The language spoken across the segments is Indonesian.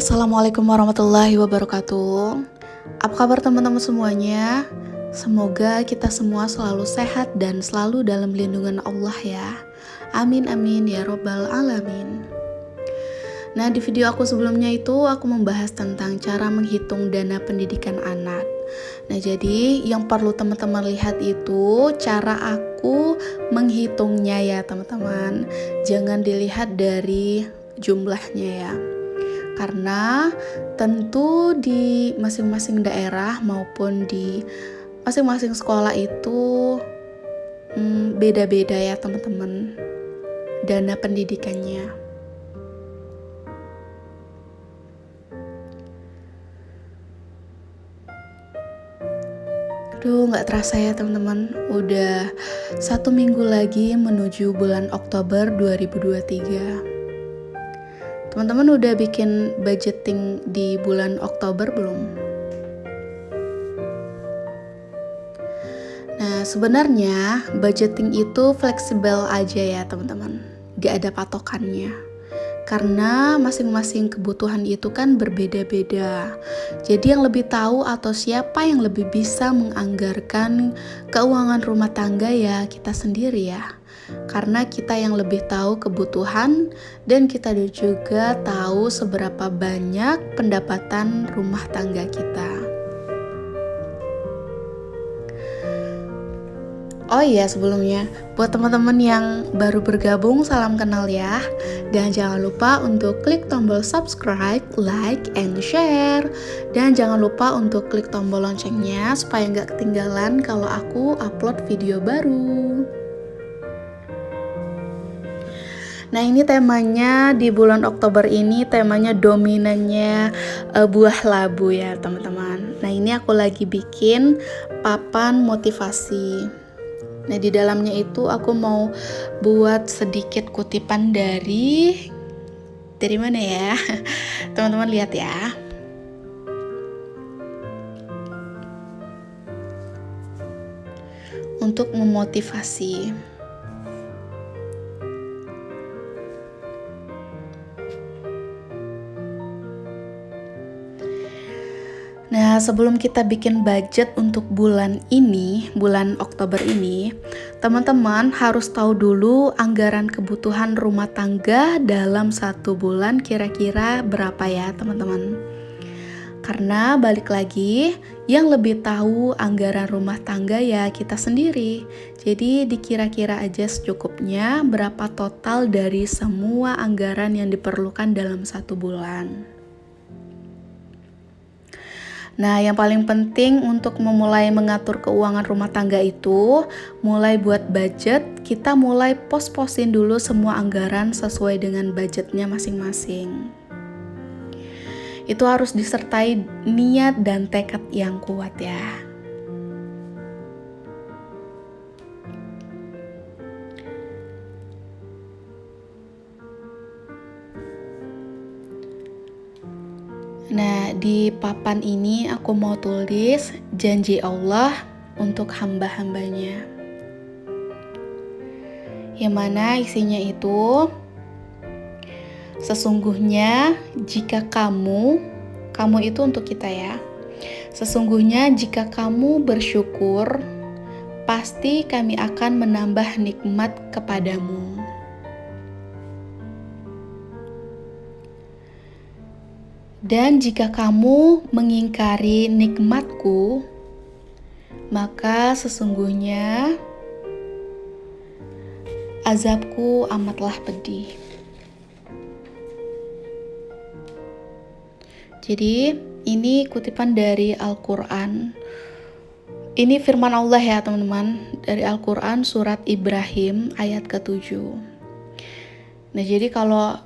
Assalamualaikum warahmatullahi wabarakatuh. Apa kabar teman-teman semuanya? Semoga kita semua selalu sehat dan selalu dalam lindungan Allah ya. Amin amin ya robbal alamin. Nah, di video aku sebelumnya itu aku membahas tentang cara menghitung dana pendidikan anak. Nah, jadi yang perlu teman-teman lihat itu cara aku menghitungnya ya teman-teman. Jangan dilihat dari jumlahnya ya. Karena tentu di masing-masing daerah maupun di masing-masing sekolah itu beda-beda ya teman-teman dana pendidikannya. Aduh, gak terasa ya teman-teman, udah 1 minggu lagi menuju bulan Oktober 2023. Teman-teman udah bikin budgeting di bulan Oktober belum? Nah, sebenarnya budgeting itu fleksibel aja ya teman-teman, gak ada patokannya. Karena masing-masing kebutuhan itu kan berbeda-beda. Jadi yang lebih tahu atau siapa yang lebih bisa menganggarkan keuangan rumah tangga ya kita sendiri ya. Karena kita yang lebih tahu kebutuhan dan kita juga tahu seberapa banyak pendapatan rumah tangga kita. Oh iya, sebelumnya buat teman-teman yang baru bergabung, salam kenal ya. Dan jangan lupa untuk klik tombol subscribe, like, and share. Dan jangan lupa untuk klik tombol loncengnya supaya nggak ketinggalan kalau aku upload video baru. Nah, ini temanya di bulan Oktober ini, temanya dominannya buah labu ya teman-teman. Nah, ini aku lagi bikin papan motivasi. Nah, di dalamnya itu aku mau buat sedikit kutipan dari mana ya? Teman-teman lihat ya. Untuk memotivasi. Nah, sebelum kita bikin budget untuk bulan ini, bulan Oktober ini, teman-teman harus tahu dulu anggaran kebutuhan rumah tangga dalam 1 bulan kira-kira berapa ya teman-teman. Karena balik lagi, yang lebih tahu anggaran rumah tangga ya kita sendiri. Jadi dikira-kira aja secukupnya berapa total dari semua anggaran yang diperlukan dalam 1 bulan. Nah, yang paling penting untuk memulai mengatur keuangan rumah tangga itu, mulai buat budget, kita mulai pos-posin dulu semua anggaran sesuai dengan budgetnya masing-masing. Itu harus disertai niat dan tekad yang kuat ya. Nah, di papan ini aku mau tulis janji Allah untuk hamba-hambanya. Yang mana isinya itu, sesungguhnya jika kamu itu untuk kita ya. Sesungguhnya jika kamu bersyukur, pasti kami akan menambah nikmat kepadamu. Dan jika kamu mengingkari nikmatku, maka sesungguhnya azabku amatlah pedih. Jadi ini kutipan dari Al-Quran. Ini firman Allah ya teman-teman, dari Al-Quran surat Ibrahim ayat ke-7. Nah, jadi kalau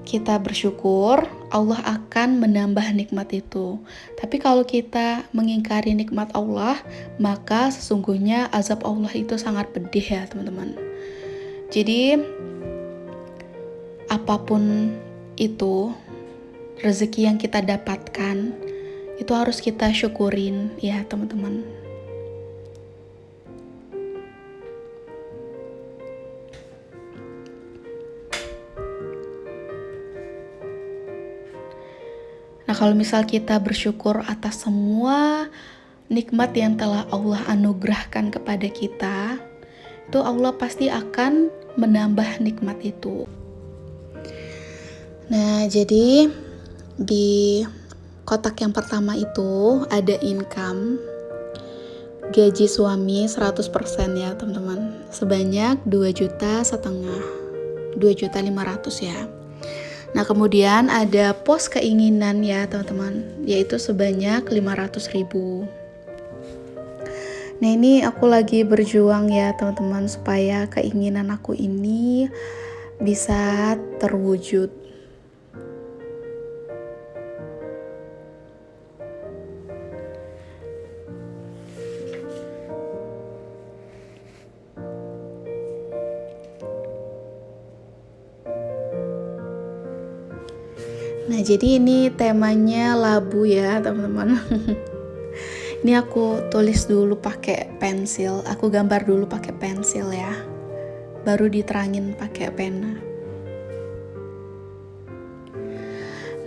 kita bersyukur, Allah akan menambah nikmat itu. Tapi kalau kita mengingkari nikmat Allah, maka sesungguhnya azab Allah itu sangat pedih ya teman-teman. Jadi apapun itu, rezeki yang kita dapatkan, itu harus kita syukurin ya teman-teman. kalau misal kita bersyukur atas semua nikmat yang telah Allah anugerahkan kepada kita, itu Allah pasti akan menambah nikmat itu. Nah, jadi di kotak yang pertama itu ada income gaji suami 100% ya teman-teman, sebanyak 2,5 juta, 2,5 juta ya. Nah kemudian ada pos keinginan ya teman-teman, yaitu sebanyak 500.000. Nah ini aku lagi berjuang ya teman-teman, supaya keinginan aku ini bisa terwujud. Nah jadi ini temanya labu ya teman-teman. Ini aku tulis dulu pakai pensil, aku gambar dulu pakai pensil ya, baru diterangin pakai pena.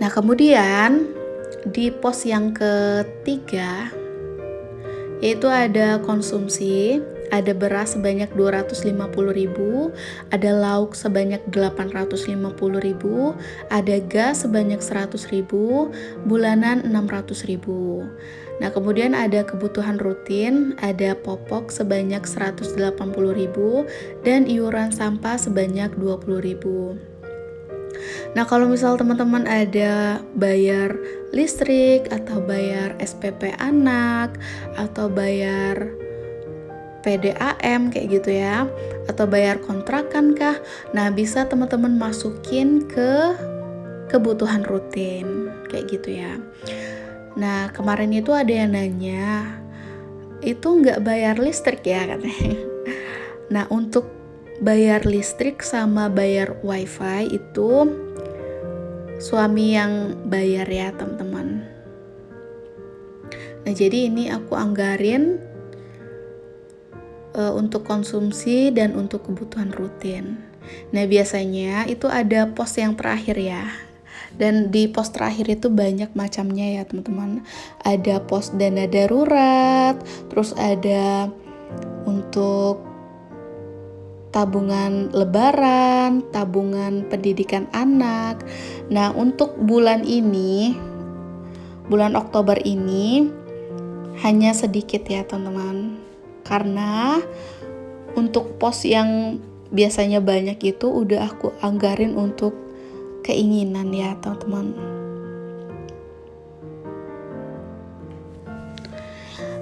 Nah kemudian di pos yang ketiga, yaitu ada konsumsi, ada beras sebanyak 250.000, ada lauk sebanyak 850.000, ada gas sebanyak 100.000, bulanan 600.000. Nah kemudian ada kebutuhan rutin, ada popok sebanyak 180.000 dan iuran sampah sebanyak 20.000. Nah kalau misal teman-teman ada bayar listrik atau bayar SPP anak atau bayar PDAM kayak gitu ya, atau bayar kontrakan kah, nah bisa teman-teman masukin ke kebutuhan rutin kayak gitu ya. Nah kemarin itu ada yang nanya, itu nggak bayar listrik ya katanya. Nah untuk bayar listrik sama bayar wifi itu suami yang bayar ya teman-teman. Nah jadi ini aku anggarin untuk konsumsi dan untuk kebutuhan rutin. Nah biasanya itu ada pos yang terakhir ya, dan di pos terakhir itu banyak macamnya ya teman-teman. Ada pos dana darurat, terus ada untuk tabungan lebaran, tabungan pendidikan anak. Nah untuk bulan ini, bulan Oktober ini hanya sedikit ya teman-teman, karena untuk pos yang biasanya banyak itu udah aku anggarin untuk keinginan ya teman-teman.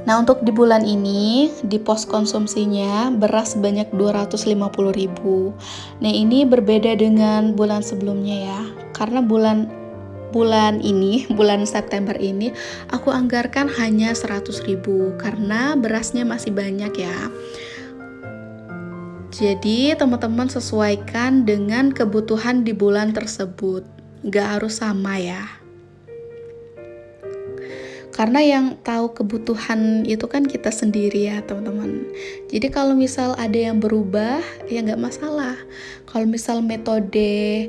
Nah untuk di bulan ini di pos konsumsinya beras sebanyak 250.000. Nah ini berbeda dengan bulan sebelumnya ya, karena bulan ini, bulan September ini aku anggarkan hanya 100.000 karena berasnya masih banyak ya. Jadi teman-teman sesuaikan dengan kebutuhan di bulan tersebut, gak harus sama ya. Karena yang tahu kebutuhan itu kan kita sendiri ya teman-teman. Jadi kalau misal ada yang berubah ya gak masalah. Kalau misal metode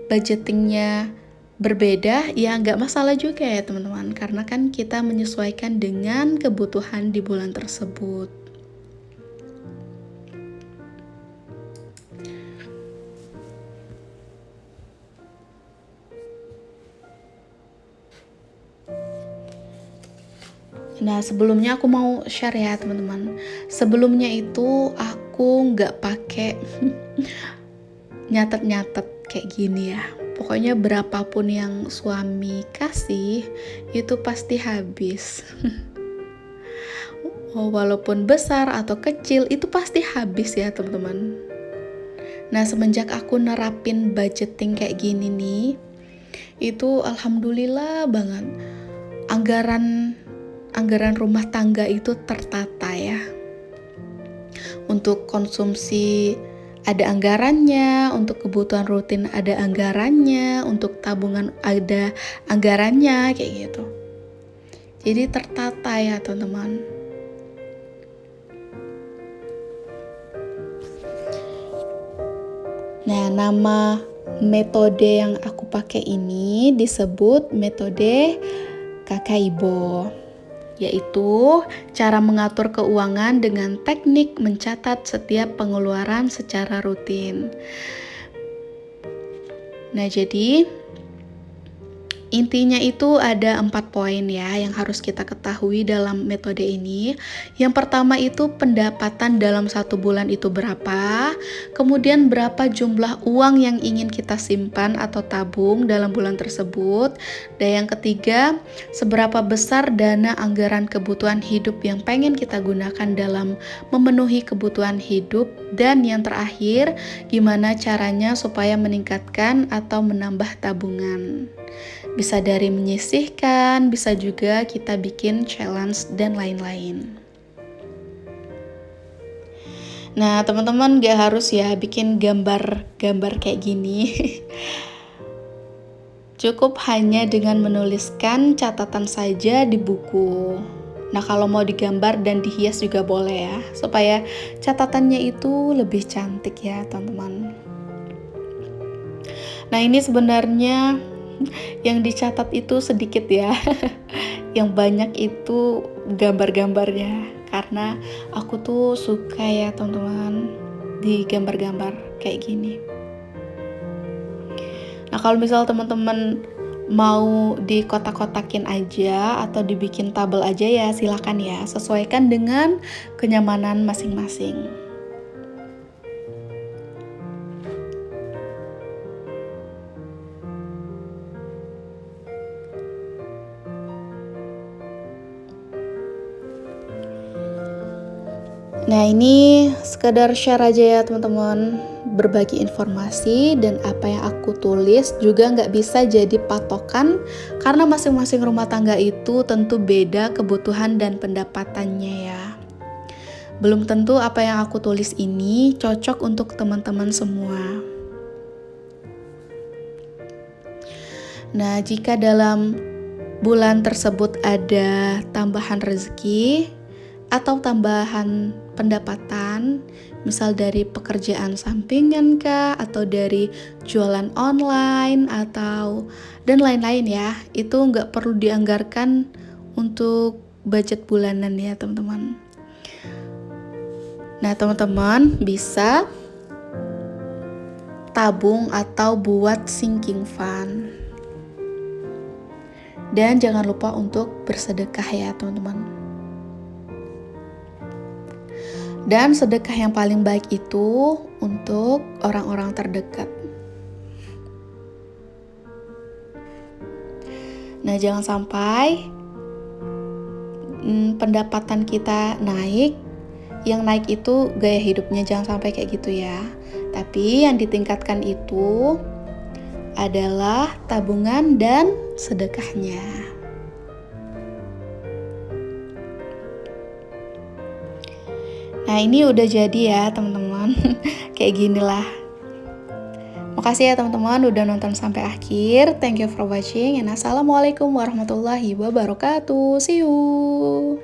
budgetingnya berbeda ya nggak masalah juga ya teman-teman, karena kan kita menyesuaikan dengan kebutuhan di bulan tersebut. Nah sebelumnya aku mau share ya teman-teman, sebelumnya itu aku nggak pakai nyatet-nyatet kayak gini ya. Pokoknya berapapun yang suami kasih itu pasti habis. Walaupun besar atau kecil itu pasti habis ya teman-teman. Nah semenjak aku nerapin budgeting kayak gini nih, itu alhamdulillah banget anggaran rumah tangga itu tertata ya. Untuk konsumsi ada anggarannya, untuk kebutuhan rutin ada anggarannya, untuk tabungan ada anggarannya kayak gitu. Jadi tertata ya teman-teman. Nah nama metode yang aku aku pakai ini disebut metode Kakaibo, yaitu cara mengatur keuangan dengan teknik mencatat setiap pengeluaran secara rutin. Nah, jadi intinya itu ada 4 poin ya yang harus kita ketahui dalam metode ini. Yang pertama itu pendapatan dalam 1 bulan itu berapa, kemudian berapa jumlah uang yang ingin kita simpan atau tabung dalam bulan tersebut, dan yang ketiga seberapa besar dana anggaran kebutuhan hidup yang pengen kita gunakan dalam memenuhi kebutuhan hidup, dan yang terakhir gimana caranya supaya meningkatkan atau menambah tabungan. Bisa dari menyisihkan, bisa juga kita bikin challenge dan lain-lain. Nah, teman-teman gak harus ya bikin gambar-gambar kayak gini. Cukup hanya dengan menuliskan catatan saja di buku. Nah, kalau mau digambar dan dihias juga boleh ya, supaya catatannya itu lebih cantik ya, teman-teman. Nah, ini sebenarnya yang dicatat itu sedikit ya. Yang banyak itu gambar-gambarnya, karena aku tuh suka ya teman-teman di gambar-gambar kayak gini. Nah, kalau misal teman-teman mau di kotak-kotakin aja atau dibikin tabel aja ya silakan ya, sesuaikan dengan kenyamanan masing-masing. Nah, ini sekedar share aja ya teman-teman, berbagi informasi, dan apa yang aku tulis juga nggak bisa jadi patokan karena masing-masing rumah tangga itu tentu beda kebutuhan dan pendapatannya ya. Belum tentu apa yang aku tulis ini cocok untuk teman-teman semua. Nah, jika dalam bulan tersebut ada tambahan rezeki atau tambahan pendapatan, misal dari pekerjaan sampingan kah, atau dari jualan online, atau dan lain-lain ya, itu nggak perlu dianggarkan untuk budget bulanan ya teman-teman. Nah, teman-teman bisa tabung atau buat sinking fund. Dan jangan lupa untuk bersedekah ya teman-teman. Dan sedekah yang paling baik itu untuk orang-orang terdekat. Nah, jangan sampai pendapatan kita naik, yang naik itu gaya hidupnya, jangan sampai kayak gitu ya. Tapi yang ditingkatkan itu adalah tabungan dan sedekahnya. Nah, ini udah jadi ya teman-teman. Kayak ginilah. Makasih ya teman-teman udah nonton sampai akhir. Thank you for watching, and assalamualaikum warahmatullahi wabarakatuh. See you.